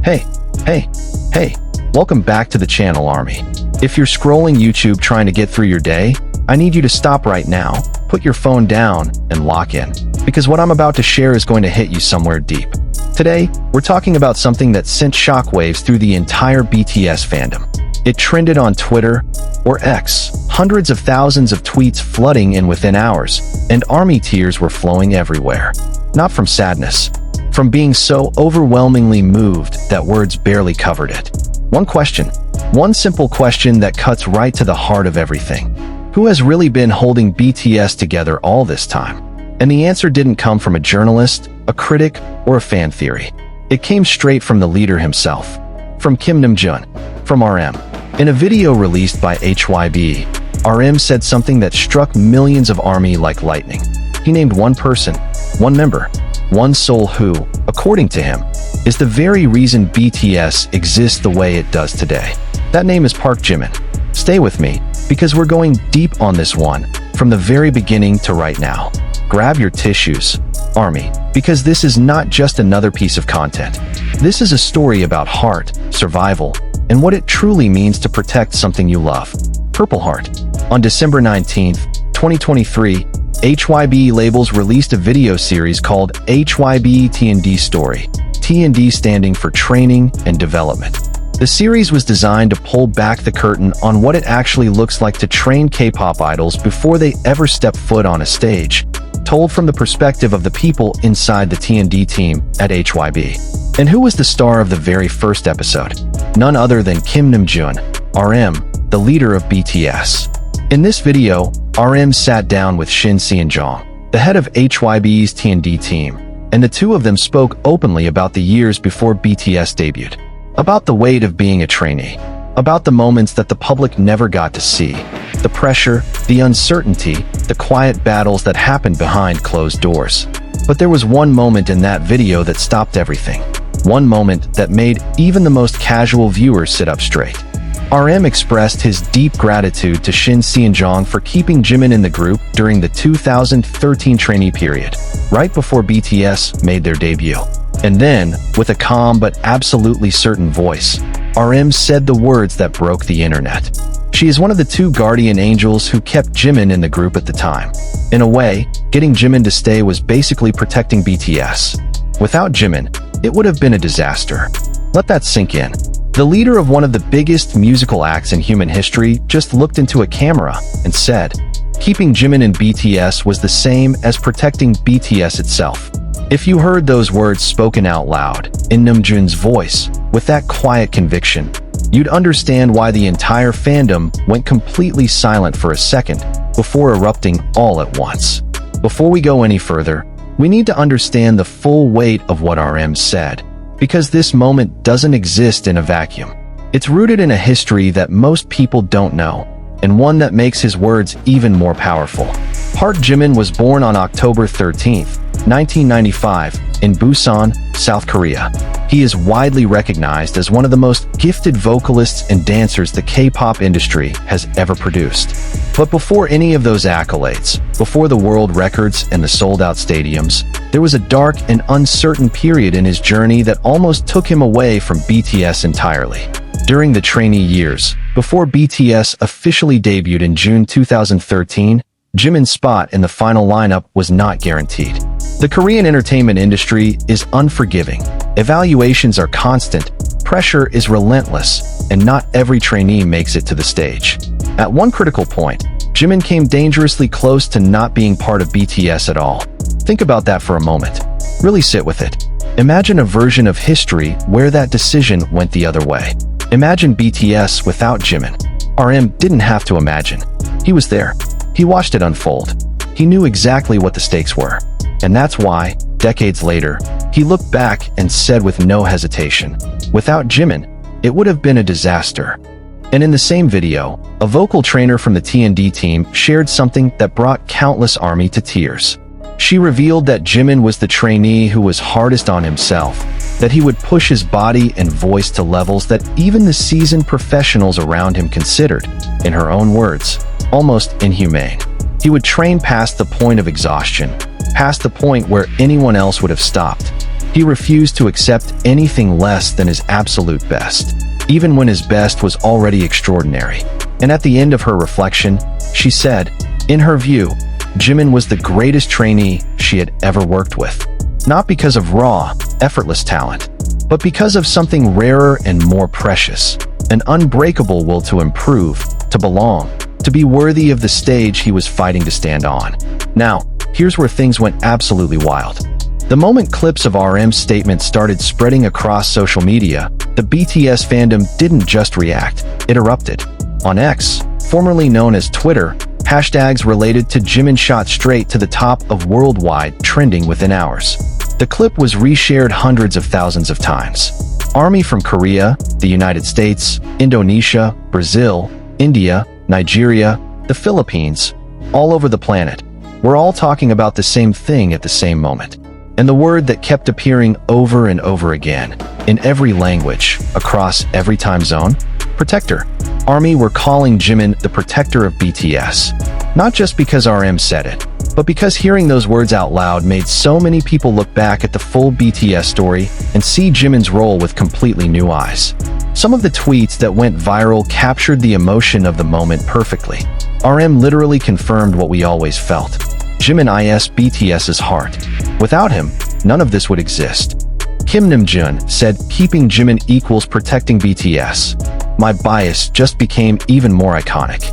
Hey, hey, hey, welcome back to the channel, Army. If you're scrolling YouTube trying to get through your day, I need you to stop right now, put your phone down, and lock in. Because what I'm about to share is going to hit you somewhere deep. Today, we're talking about something that sent shockwaves through the entire BTS fandom. It trended on Twitter, or X, hundreds of thousands of tweets flooding in within hours, and ARMY tears were flowing everywhere. Not from sadness, from being so overwhelmingly moved that words barely covered it. One simple question that cuts right to the heart of everything. Who has really been holding BTS together all this time? And the answer didn't come from a journalist, a critic, or a fan theory. It came straight from the leader himself, from Kim Namjoon, from RM. In a video released by HYB, RM said something that struck millions of ARMY like lightning. He named one person, one member, one soul who, according to him, is the very reason BTS exists the way it does today. That name is Park Jimin. Stay with me, because we're going deep on this one, from the very beginning to right now. Grab your tissues, ARMY, because this is not just another piece of content. This is a story about heart, survival, and what it truly means to protect something you love. Purple Heart. On December 19th, 2023, HYB Labels released a video series called HYB T&D Story, T&D standing for Training and Development. The series was designed to pull back the curtain on what it actually looks like to train K-pop idols before they ever step foot on a stage, told from the perspective of the people inside the T&D team at HYB. And who was the star of the very first episode? None other than Kim Namjoon, RM, the leader of BTS. In this video, RM sat down with Shin Seon-jong, the head of HYB's T&D team, and the two of them spoke openly about the years before BTS debuted. About the weight of being a trainee. About the moments that the public never got to see. The pressure, the uncertainty, the quiet battles that happened behind closed doors. But there was one moment in that video that stopped everything. One moment that made even the most casual viewers sit up straight. RM expressed his deep gratitude to Shin Seon-jong for keeping Jimin in the group during the 2013 trainee period, right before BTS made their debut. And then, with a calm but absolutely certain voice, RM said the words that broke the internet. She is one of the two guardian angels who kept Jimin in the group at the time. In a way, getting Jimin to stay was basically protecting BTS. Without Jimin, it would have been a disaster. Let that sink in. The leader of one of the biggest musical acts in human history just looked into a camera and said, keeping Jimin in BTS was the same as protecting BTS itself. If you heard those words spoken out loud, in Namjoon's voice, with that quiet conviction, you'd understand why the entire fandom went completely silent for a second before erupting all at once. Before we go any further, we need to understand the full weight of what RM said, because this moment doesn't exist in a vacuum. It's rooted in a history that most people don't know, and one that makes his words even more powerful. Park Jimin was born on October 13th, 1995, in Busan, South Korea. He is widely recognized as one of the most gifted vocalists and dancers the K-pop industry has ever produced. But before any of those accolades, before the world records and the sold-out stadiums, there was a dark and uncertain period in his journey that almost took him away from BTS entirely. During the trainee years, before BTS officially debuted in June 2013, Jimin's spot in the final lineup was not guaranteed. The Korean entertainment industry is unforgiving. Evaluations are constant, pressure is relentless, and not every trainee makes it to the stage. At one critical point, Jimin came dangerously close to not being part of BTS at all. Think about that for a moment. Really sit with it. Imagine a version of history where that decision went the other way. Imagine BTS without Jimin. RM didn't have to imagine. He was there. He watched it unfold. He knew exactly what the stakes were. And that's why, decades later, he looked back and said with no hesitation, without Jimin, it would have been a disaster. And in the same video, a vocal trainer from the T&D team shared something that brought countless ARMY to tears. She revealed that Jimin was the trainee who was hardest on himself, that he would push his body and voice to levels that even the seasoned professionals around him considered, in her own words, almost inhumane. He would train past the point of exhaustion, past the point where anyone else would have stopped. He refused to accept anything less than his absolute best, even when his best was already extraordinary. And at the end of her reflection, she said, in her view, Jimin was the greatest trainee she had ever worked with. Not because of raw, effortless talent, but because of something rarer and more precious, an unbreakable will to improve, to belong, to be worthy of the stage he was fighting to stand on. Now, here's where things went absolutely wild. The moment clips of RM's statement started spreading across social media, the BTS fandom didn't just react, it erupted. On X, formerly known as Twitter, hashtags related to Jimin shot straight to the top of worldwide trending within hours. The clip was reshared hundreds of thousands of times. ARMY from Korea, the United States, Indonesia, Brazil, India, Nigeria, the Philippines, all over the planet. We're all talking about the same thing at the same moment. And the word that kept appearing over and over again, in every language, across every time zone, protector. ARMY were calling Jimin the protector of BTS. Not just because RM said it, but because hearing those words out loud made so many people look back at the full BTS story and see Jimin's role with completely new eyes. Some of the tweets that went viral captured the emotion of the moment perfectly. RM literally confirmed what we always felt. Jimin is BTS's heart. Without him, none of this would exist. Kim Namjoon said, keeping Jimin equals protecting BTS. My bias just became even more iconic.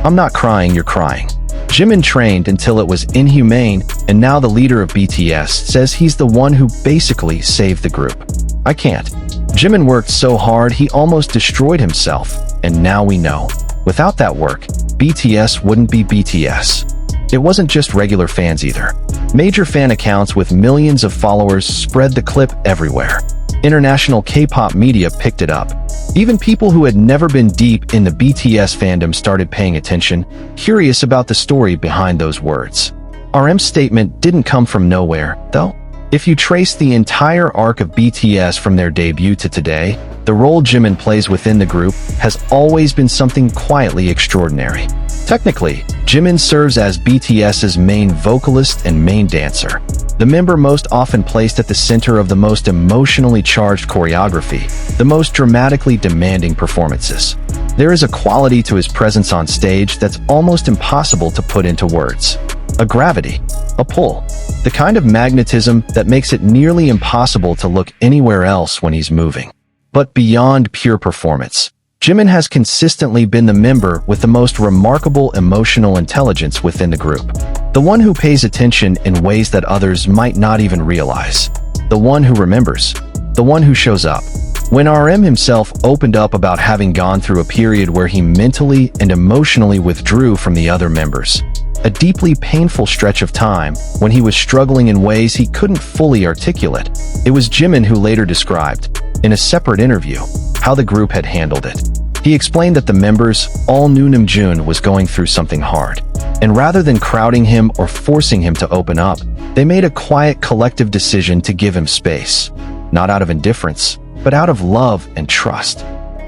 I'm not crying, you're crying. Jimin trained until it was inhumane, and now the leader of BTS says he's the one who basically saved the group. I can't. Jimin worked so hard he almost destroyed himself, and now we know. Without that work, BTS wouldn't be BTS. It wasn't just regular fans either. Major fan accounts with millions of followers spread the clip everywhere. International K-pop media picked it up. Even people who had never been deep in the BTS fandom started paying attention, curious about the story behind those words. RM's statement didn't come from nowhere, though. If you trace the entire arc of BTS from their debut to today, the role Jimin plays within the group has always been something quietly extraordinary. Technically, Jimin serves as BTS's main vocalist and main dancer, the member most often placed at the center of the most emotionally charged choreography, the most dramatically demanding performances. There is a quality to his presence on stage that's almost impossible to put into words. A gravity, a pull, the kind of magnetism that makes it nearly impossible to look anywhere else when he's moving. But beyond pure performance, Jimin has consistently been the member with the most remarkable emotional intelligence within the group. The one who pays attention in ways that others might not even realize. The one who remembers. The one who shows up. When RM himself opened up about having gone through a period where he mentally and emotionally withdrew from the other members, a deeply painful stretch of time when he was struggling in ways he couldn't fully articulate, it was Jimin who later described, in a separate interview, how the group had handled it. He explained that the members all knew Namjoon was going through something hard, and rather than crowding him or forcing him to open up, they made a quiet collective decision to give him space, not out of indifference, but out of love and trust.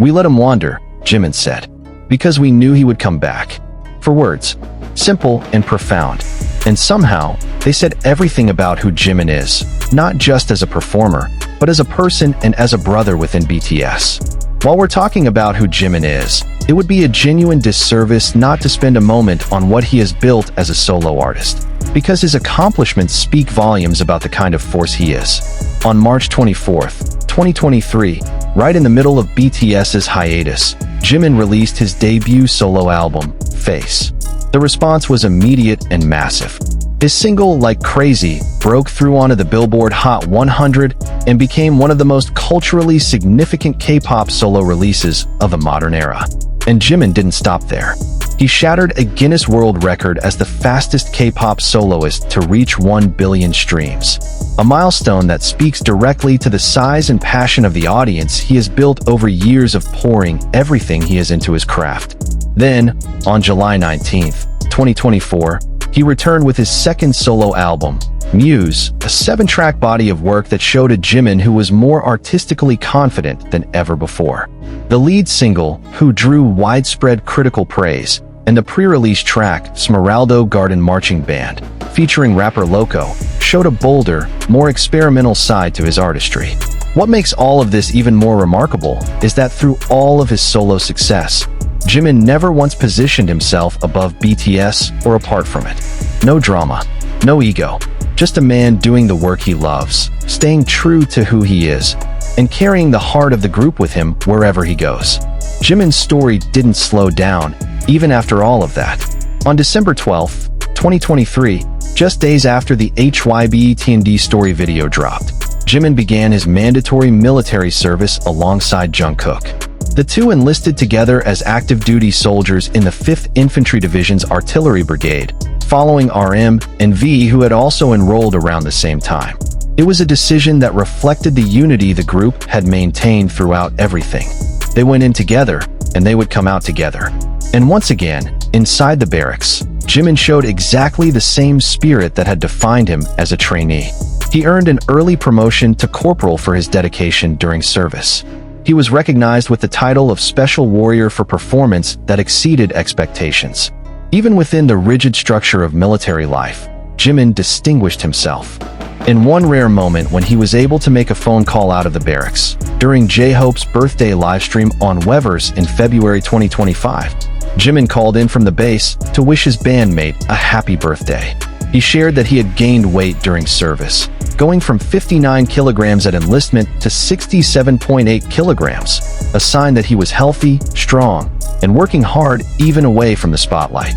We let him wander, Jimin said, because we knew he would come back. For words, simple and profound, and somehow they said everything about who Jimin is, not just as a performer, but as a person and as a brother within BTS. While we're talking about who Jimin is, it would be a genuine disservice not to spend a moment on what he has built as a solo artist, because his accomplishments speak volumes about the kind of force he is. On March 24th, 2023, right in the middle of BTS's hiatus, Jimin released his debut solo album, Face. The response was immediate and massive. His single, Like Crazy, broke through onto the Billboard Hot 100 and became one of the most culturally significant K-pop solo releases of the modern era. And Jimin didn't stop there. He shattered a Guinness World Record as the fastest K-pop soloist to reach 1 billion streams, a milestone that speaks directly to the size and passion of the audience he has built over years of pouring everything he has into his craft. Then, on July 19th, 2024, he returned with his second solo album, Muse, a 7-track body of work that showed a Jimin who was more artistically confident than ever before. The lead single, who drew widespread critical praise, and the pre-release track Smeraldo Garden Marching Band, featuring rapper Loco, showed a bolder, more experimental side to his artistry. What makes all of this even more remarkable is that through all of his solo success, Jimin never once positioned himself above BTS or apart from it. No drama, no ego, just a man doing the work he loves, staying true to who he is, and carrying the heart of the group with him wherever he goes. Jimin's story didn't slow down, even after all of that. On December 12, 2023, just days after the HYBETND story video dropped, Jimin began his mandatory military service alongside Jungkook. The two enlisted together as active-duty soldiers in the 5th Infantry Division's Artillery Brigade, following RM and V, who had also enrolled around the same time. It was a decision that reflected the unity the group had maintained throughout everything. They went in together, and they would come out together. And once again, inside the barracks, Jimin showed exactly the same spirit that had defined him as a trainee. He earned an early promotion to corporal for his dedication during service. He was recognized with the title of Special Warrior for performance that exceeded expectations. Even within the rigid structure of military life, Jimin distinguished himself. In one rare moment when he was able to make a phone call out of the barracks, during Jhope's birthday livestream on Weverse in February 2025, Jimin called in from the base to wish his bandmate a happy birthday. He shared that he had gained weight during service, going from 59 kilograms at enlistment to 67.8 kilograms, a sign that he was healthy, strong, and working hard even away from the spotlight.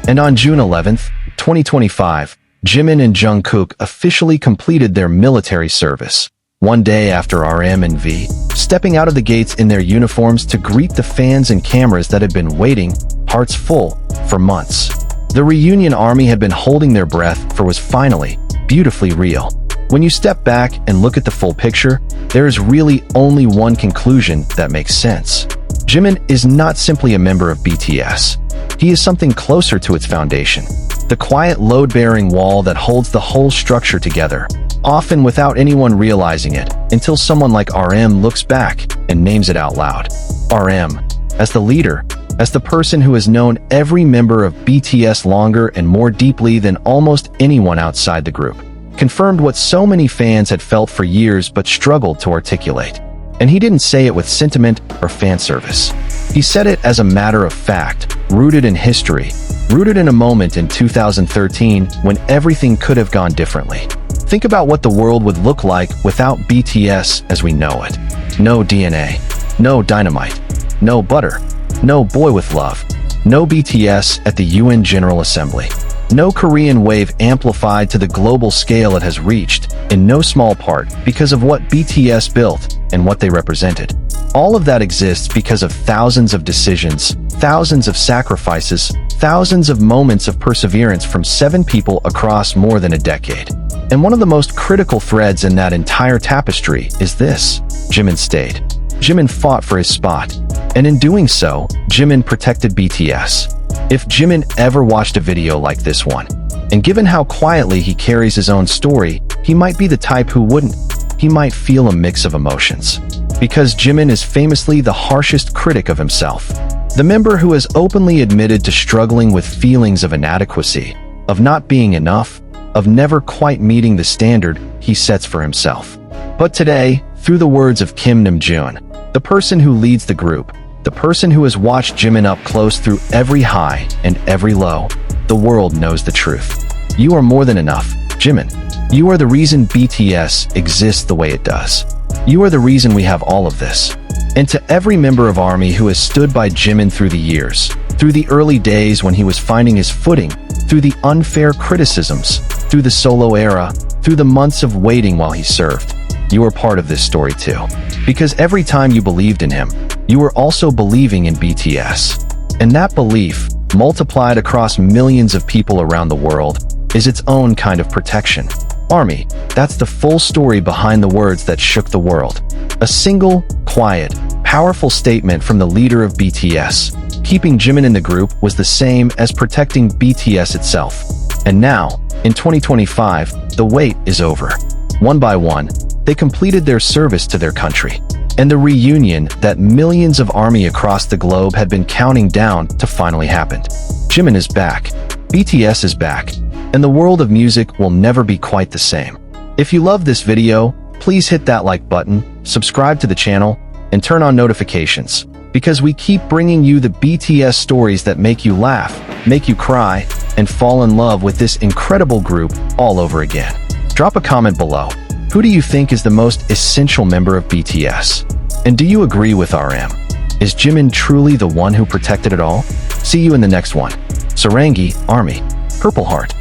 And on June 11, 2025, Jimin and Jungkook officially completed their military service, one day after RM and V, stepping out of the gates in their uniforms to greet the fans and cameras that had been waiting, hearts full, for months. The reunion army had been holding their breath for was finally, beautifully real. When you step back and look at the full picture, there is really only one conclusion that makes sense. Jimin is not simply a member of BTS. He is something closer to its foundation. The quiet load-bearing wall that holds the whole structure together, often without anyone realizing it, until someone like RM looks back and names it out loud. RM, as the leader, as the person who has known every member of BTS longer and more deeply than almost anyone outside the group, confirmed what so many fans had felt for years but struggled to articulate. And he didn't say it with sentiment or fan service. He said it as a matter of fact, rooted in history, rooted in a moment in 2013 when everything could have gone differently. Think about what the world would look like without BTS as we know it. No DNA, no Dynamite, no Butter, no Boy With Love, no BTS at the UN General Assembly, no Korean wave amplified to the global scale it has reached, in no small part because of what BTS built and what they represented. All of that exists because of thousands of decisions, thousands of sacrifices, thousands of moments of perseverance from 7 people across more than a decade. And one of the most critical threads in that entire tapestry is this: Jimin stayed. Jimin fought for his spot. And in doing so, Jimin protected BTS. If Jimin ever watched a video like this one, and given how quietly he carries his own story, he might be the type who wouldn't. He might feel a mix of emotions. Because Jimin is famously the harshest critic of himself. The member who has openly admitted to struggling with feelings of inadequacy, of not being enough, of never quite meeting the standard he sets for himself. But today, through the words of Kim Namjoon, the person who leads the group, the person who has watched Jimin up close through every high and every low, the world knows the truth. You are more than enough, Jimin. You are the reason BTS exists the way it does. You are the reason we have all of this. And to every member of ARMY who has stood by Jimin through the years, through the early days when he was finding his footing, through the unfair criticisms, through the solo era, through the months of waiting while he served, you are part of this story too. Because every time you believed in him, you were also believing in BTS. And that belief, multiplied across millions of people around the world, is its own kind of protection. ARMY, that's the full story behind the words that shook the world. A single, quiet, powerful statement from the leader of BTS. Keeping Jimin in the group was the same as protecting BTS itself. And now, in 2025, the wait is over. One by one, they completed their service to their country. and the reunion that millions of ARMY across the globe had been counting down to finally happen. Jimin is back, BTS is back, and the world of music will never be quite the same. If you love this video, please hit that like button, subscribe to the channel, and turn on notifications, because we keep bringing you the BTS stories that make you laugh, make you cry, and fall in love with this incredible group all over again. Drop a comment below. Who do you think is the most essential member of BTS? And do you agree with RM? Is Jimin truly the one who protected it all? See you in the next one. Sarangi, ARMY, Purple Heart.